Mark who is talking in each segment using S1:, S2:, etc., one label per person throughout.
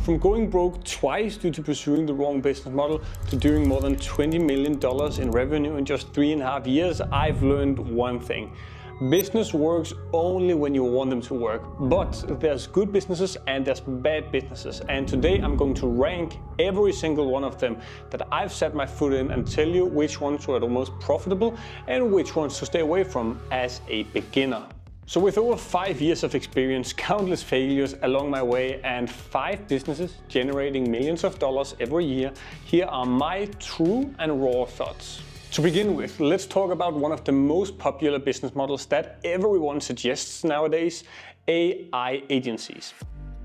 S1: From going broke twice due to pursuing the wrong business model to doing more than $20 million in revenue in just 3.5 years, I've learned one thing. Business works only when you want them to work, but there's good businesses and there's bad businesses. And today I'm going to rank every single one of them that I've set my foot in and tell you which ones were the most profitable and which ones to stay away from as a beginner. So with over 5 years of experience, countless failures along my way, and 5 businesses generating millions of dollars every year, here are my true and raw thoughts. To begin with, let's talk about one of the most popular business models that everyone suggests nowadays, AI agencies.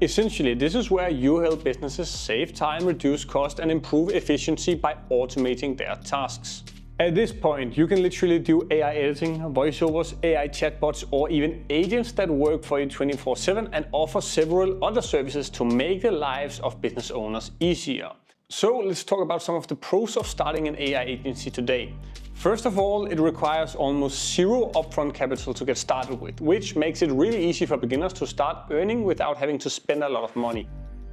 S1: Essentially, this is where you help businesses save time, reduce cost, and improve efficiency by automating their tasks. At this point, you can literally do AI editing, voiceovers, AI chatbots, or even agents that work for you 24/7 and offer several other services to make the lives of business owners easier. So let's talk about some of the pros of starting an AI agency today. First of all, it requires almost zero upfront capital to get started with, which makes it really easy for beginners to start earning without having to spend a lot of money.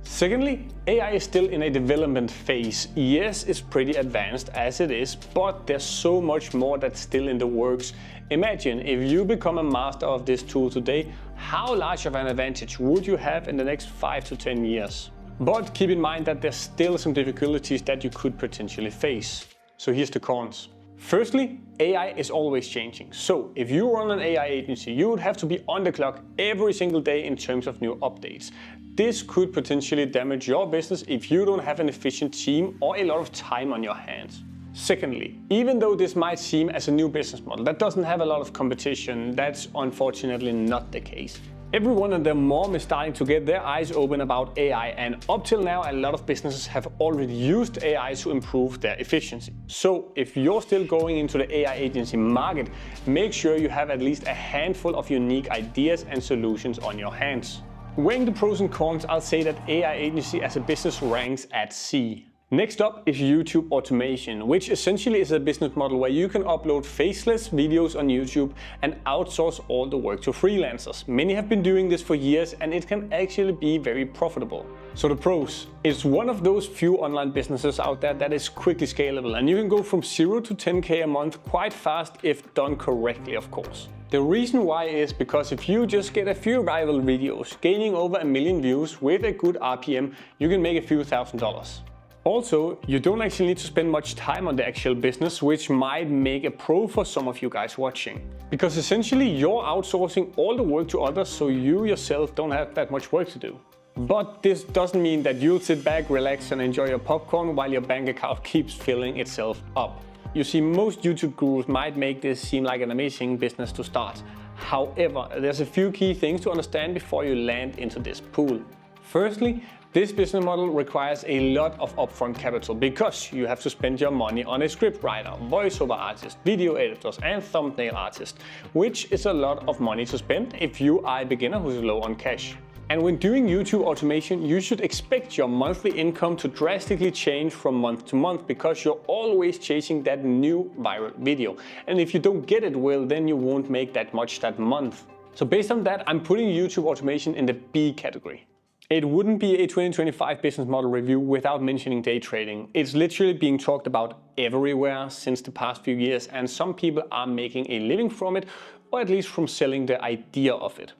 S1: Secondly, AI is still in a development phase. Yes, it's pretty advanced as it is, but there's so much more that's still in the works. Imagine if you become a master of this tool today, how large of an advantage would you have in the next 5 to 10 years? But keep in mind that there's still some difficulties that you could potentially face. So here's the cons. Firstly, AI is always changing. So if you run an AI agency, you would have to be on the clock every single day in terms of new updates. This could potentially damage your business if you don't have an efficient team or a lot of time on your hands. Secondly, even though this might seem as a new business model that doesn't have a lot of competition, that's unfortunately not the case. Everyone and their mom is starting to get their eyes open about AI, and up till now a lot of businesses have already used AI to improve their efficiency. So if you're still going into the AI agency market, make sure you have at least a handful of unique ideas and solutions on your hands. Weighing the pros and cons, I'll say that AI agency as a business ranks at C. Next up is YouTube automation, which essentially is a business model where you can upload faceless videos on YouTube and outsource all the work to freelancers. Many have been doing this for years and it can actually be very profitable. So the pros, it's one of those few online businesses out there that is quickly scalable, and you can go from 0 to 10K a month quite fast if done correctly, of course. The reason why is because if you just get a few viral videos gaining over 1 million views with a good RPM, you can make a few $1,000s. Also, you don't actually need to spend much time on the actual business, which might make a pro for some of you guys watching. Because essentially you're outsourcing all the work to others, so you yourself don't have that much work to do. But this doesn't mean that you'll sit back, relax and enjoy your popcorn while your bank account keeps filling itself up. You see, most YouTube gurus might make this seem like an amazing business to start. However, there's a few key things to understand before you land into this pool. Firstly, this business model requires a lot of upfront capital because you have to spend your money on a script writer, voiceover artist, video editors and thumbnail artist, which is a lot of money to spend if you are a beginner who's low on cash. And when doing YouTube automation, you should expect your monthly income to drastically change from month to month because you're always chasing that new viral video. And if you don't get it, well, then you won't make that much that month. So based on that, I'm putting YouTube automation in the B category. It wouldn't be a 2025 business model review without mentioning day trading. It's literally being talked about everywhere since the past few years, and some people are making a living from it, or at least from selling the idea of it.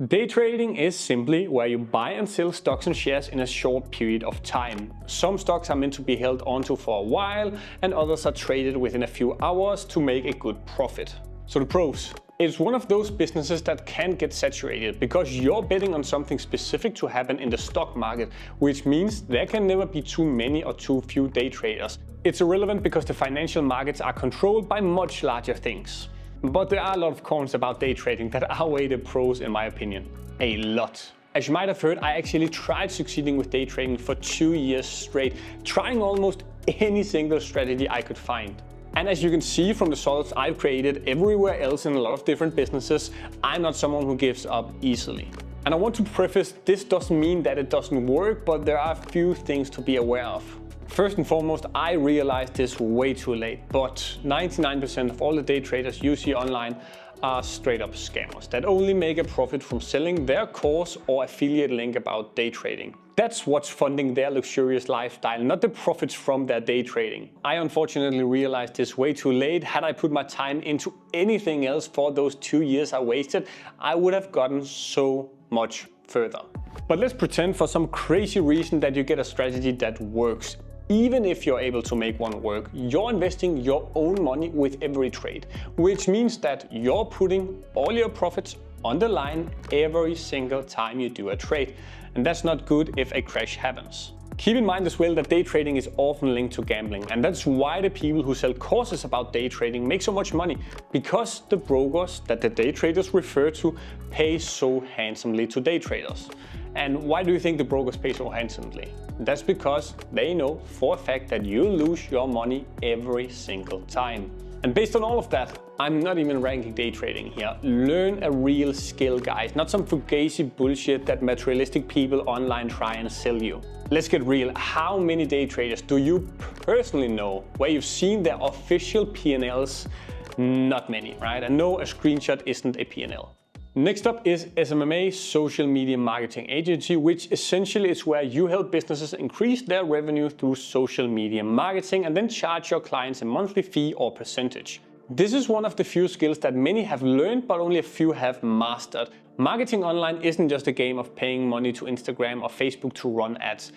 S1: Day trading is simply where you buy and sell stocks and shares in a short period of time. Some stocks are meant to be held onto for a while, and others are traded within a few hours to make a good profit. So the pros. It's one of those businesses that can get saturated because you're betting on something specific to happen in the stock market, which means there can never be too many or too few day traders. It's irrelevant because the financial markets are controlled by much larger things. But there are a lot of cons about day trading that outweigh the pros in my opinion. A lot. As you might have heard, I actually tried succeeding with day trading for 2 years straight, trying almost any single strategy I could find. And as you can see from the results I've created everywhere else in a lot of different businesses, I'm not someone who gives up easily. And I want to preface, this doesn't mean that it doesn't work, but there are a few things to be aware of. First and foremost, I realized this way too late, but 99% of all the day traders you see online are straight up scammers that only make a profit from selling their course or affiliate link about day trading. That's what's funding their luxurious lifestyle, not the profits from their day trading. I unfortunately realized this way too late. Had I put my time into anything else for those 2 years I wasted, I would have gotten so much further. But let's pretend for some crazy reason that you get a strategy that works. Even if you're able to make one work, you're investing your own money with every trade, which means that you're putting all your profits on the line every single time you do a trade. And that's not good if a crash happens. Keep in mind as well that day trading is often linked to gambling, and that's why the people who sell courses about day trading make so much money, because the brokers that the day traders refer to pay so handsomely to day traders. And why do you think the brokers pay so handsomely? That's because they know for a fact that you lose your money every single time. And based on all of that, I'm not even ranking day trading here. Learn a real skill, guys, not some fugazi bullshit that materialistic people online try and sell you. Let's get real. How many day traders do you personally know where you've seen their official P&Ls? Not many, right? And no, a screenshot isn't a P&L. Next up is SMMA, Social Media Marketing Agency, which essentially is where you help businesses increase their revenue through social media marketing and then charge your clients a monthly fee or percentage. This is one of the few skills that many have learned, but only a few have mastered. Marketing online isn't just a game of paying money to Instagram or Facebook to run ads.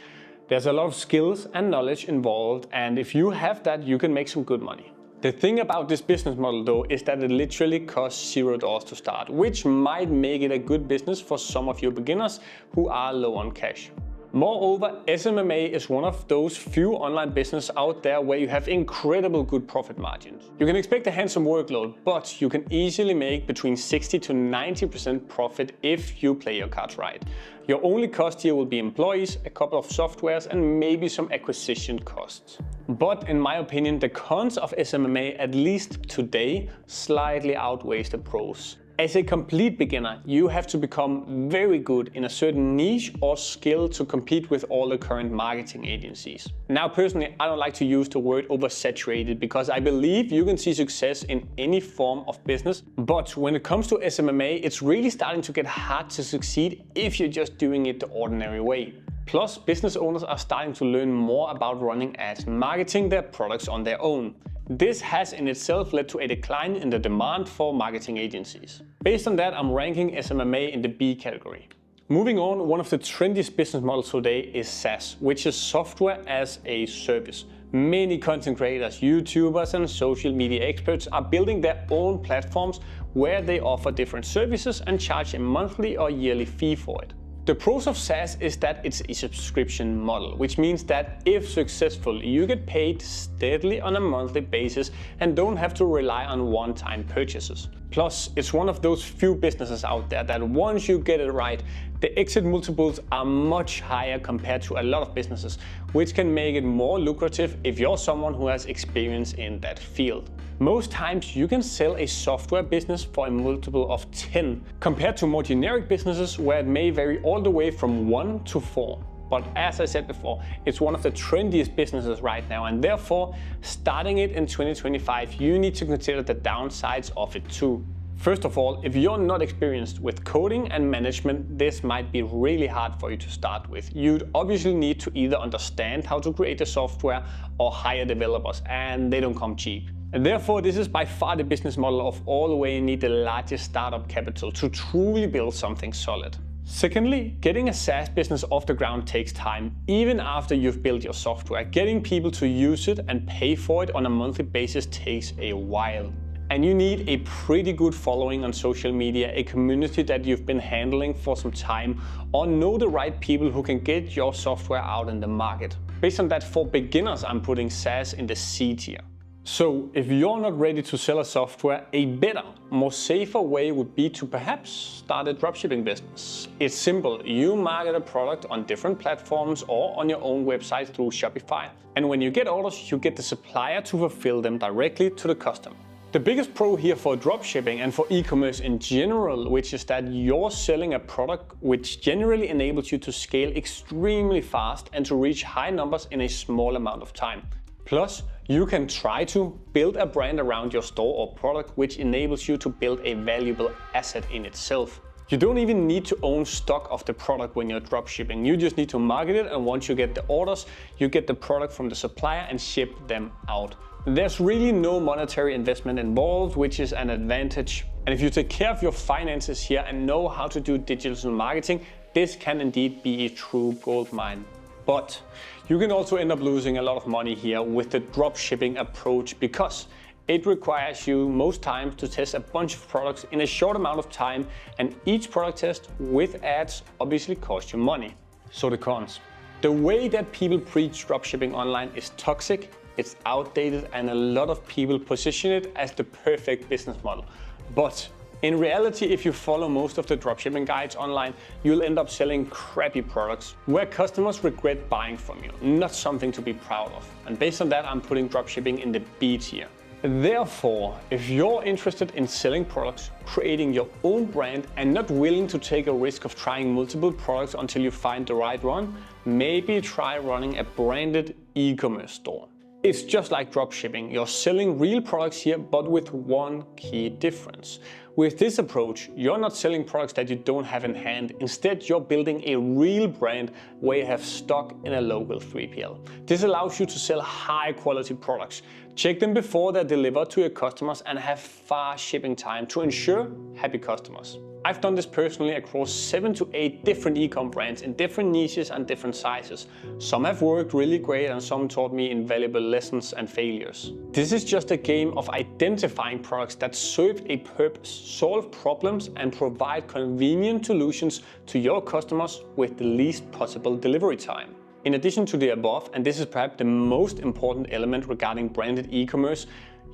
S1: There's a lot of skills and knowledge involved, and if you have that, you can make some good money. The thing about this business model though is that it literally costs $0 to start, which might make it a good business for some of you beginners who are low on cash. Moreover, SMMA is one of those few online businesses out there where you have incredible good profit margins. You can expect a handsome workload, but you can easily make between 60 to 90% profit if you play your cards right. Your only cost here will be employees, a couple of softwares, and maybe some acquisition costs. But in my opinion, the cons of SMMA, at least today, slightly outweighs the pros. As a complete beginner, you have to become very good in a certain niche or skill to compete with all the current marketing agencies. Now, personally, I don't like to use the word oversaturated because I believe you can see success in any form of business. But when it comes to SMMA, it's really starting to get hard to succeed if you're just doing it the ordinary way. Plus, business owners are starting to learn more about running ads, marketing their products on their own. This has in itself led to a decline in the demand for marketing agencies. Based on that, I'm ranking SMMA in the B category. Moving on, one of the trendiest business models today is SaaS, which is software as a service. Many content creators, YouTubers, and social media experts are building their own platforms where they offer different services and charge a monthly or yearly fee for it. The pros of SaaS is that it's a subscription model, which means that if successful, you get paid steadily on a monthly basis and don't have to rely on one-time purchases. Plus, it's one of those few businesses out there that once you get it right, the exit multiples are much higher compared to a lot of businesses, which can make it more lucrative if you're someone who has experience in that field. Most times you can sell a software business for a multiple of 10, compared to more generic businesses where it may vary all the way from 1 to 4. But as I said before, it's one of the trendiest businesses right now, and therefore, starting it in 2025, you need to consider the downsides of it too. First of all, if you're not experienced with coding and management, this might be really hard for you to start with. You'd obviously need to either understand how to create the software or hire developers, and they don't come cheap. And therefore, this is by far the business model of all where you need the largest startup capital to truly build something solid. Secondly, getting a SaaS business off the ground takes time. Even after you've built your software, getting people to use it and pay for it on a monthly basis takes a while. And you need a pretty good following on social media, a community that you've been handling for some time, or know the right people who can get your software out in the market. Based on that, for beginners, I'm putting SaaS in the C tier. So if you're not ready to sell a software, a better, more safer way would be to perhaps start a dropshipping business. It's simple. You market a product on different platforms or on your own website through Shopify. And when you get orders, you get the supplier to fulfill them directly to the customer. The biggest pro here for dropshipping and for e-commerce in general, which is that you're selling a product which generally enables you to scale extremely fast and to reach high numbers in a small amount of time. Plus, you can try to build a brand around your store or product which enables you to build a valuable asset in itself. You don't even need to own stock of the product when you're dropshipping. You just need to market it, and once you get the orders, you get the product from the supplier and ship them out. There's really no monetary investment involved, which is an advantage. And if you take care of your finances here and know how to do digital marketing, this can indeed be a true gold mine. But you can also end up losing a lot of money here with the dropshipping approach, because it requires you most times to test a bunch of products in a short amount of time, and each product test with ads obviously costs you money. So the cons. The way that people preach dropshipping online is toxic, it's outdated, and a lot of people position it as the perfect business model. But in reality, if you follow most of the dropshipping guides online, you'll end up selling crappy products where customers regret buying from you, not something to be proud of. And based on that, I'm putting dropshipping in the B tier. Therefore, if you're interested in selling products, creating your own brand, and not willing to take a risk of trying multiple products until you find the right one, maybe try running a branded e-commerce store. It's just like dropshipping. You're selling real products here, but with one key difference. With this approach, you're not selling products that you don't have in hand. Instead, you're building a real brand where you have stock in a local 3PL. This allows you to sell high quality products. Check them before they're delivered to your customers and have fast shipping time to ensure happy customers. I've done this personally across 7 to 8 different ecom brands in different niches and different sizes. Some have worked really great and some taught me invaluable lessons and failures. This is just a game of identifying products that serve a purpose, solve problems, and provide convenient solutions to your customers with the least possible delivery time. In addition to the above, and this is perhaps the most important element regarding branded e-commerce,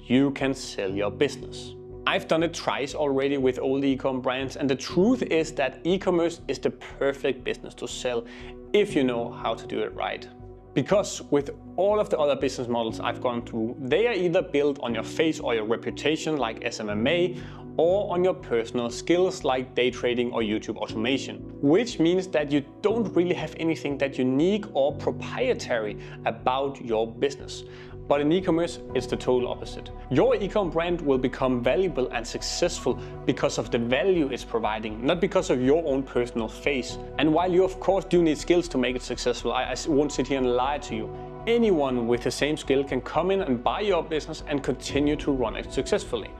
S1: you can sell your business. I've done it twice already with old e-com brands, and the truth is that e-commerce is the perfect business to sell if you know how to do it right. Because with all of the other business models I've gone through, they are either built on your face or your reputation like SMMA, or on your personal skills like day trading or YouTube automation, which means that you don't really have anything that unique or proprietary about your business. But in e-commerce, it's the total opposite. Your e-com brand will become valuable and successful because of the value it's providing, not because of your own personal face. And while you of course do need skills to make it successful, I won't sit here and lie to you. Anyone with the same skill can come in and buy your business and continue to run it successfully.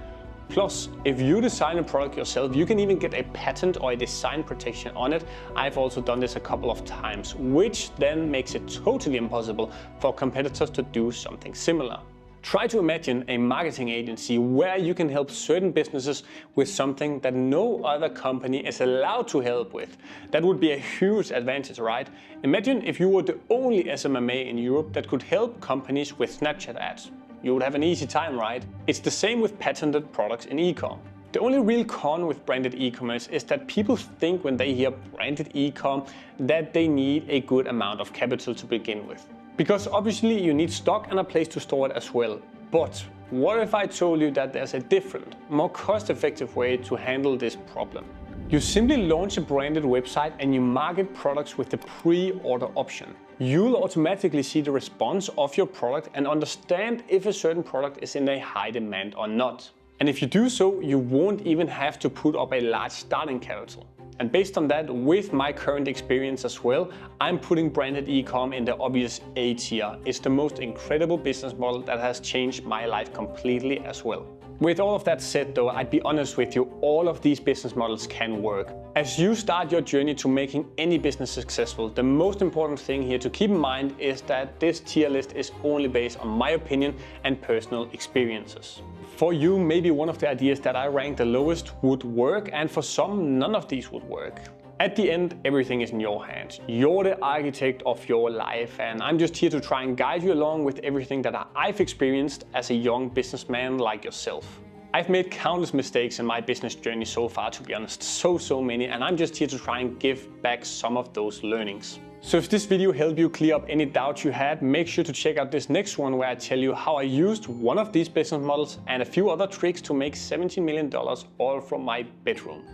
S1: Plus, if you design a product yourself, you can even get a patent or a design protection on it. I've also done this a couple of times, which then makes it totally impossible for competitors to do something similar. Try to imagine a marketing agency where you can help certain businesses with something that no other company is allowed to help with. That would be a huge advantage, right? Imagine if you were the only SMMA in Europe that could help companies with Snapchat ads. You would have an easy time, right? It's the same with patented products in e-com. The only real con with branded e-commerce is that people think when they hear branded e-com that they need a good amount of capital to begin with. Because obviously you need stock and a place to store it as well. But what if I told you that there's a different, more cost-effective way to handle this problem? You simply launch a branded website and you market products with the pre-order option. You'll automatically see the response of your product and understand if a certain product is in a high demand or not. And if you do so, you won't even have to put up a large starting capital. And based on that, with my current experience as well, I'm putting branded e-com in the obvious A tier. It's the most incredible business model that has changed my life completely as well. With all of that said though, I'd be honest with you, all of these business models can work. As you start your journey to making any business successful, the most important thing here to keep in mind is that this tier list is only based on my opinion and personal experiences. For you, maybe one of the ideas that I ranked the lowest would work, and for some, none of these would work. At the end, everything is in your hands. You're the architect of your life, and I'm just here to try and guide you along with everything that I've experienced as a young businessman like yourself. I've made countless mistakes in my business journey so far, to be honest, so many, and I'm just here to try and give back some of those learnings. So if this video helped you clear up any doubts you had, make sure to check out this next one where I tell you how I used one of these business models and a few other tricks to make $17 million all from my bedroom.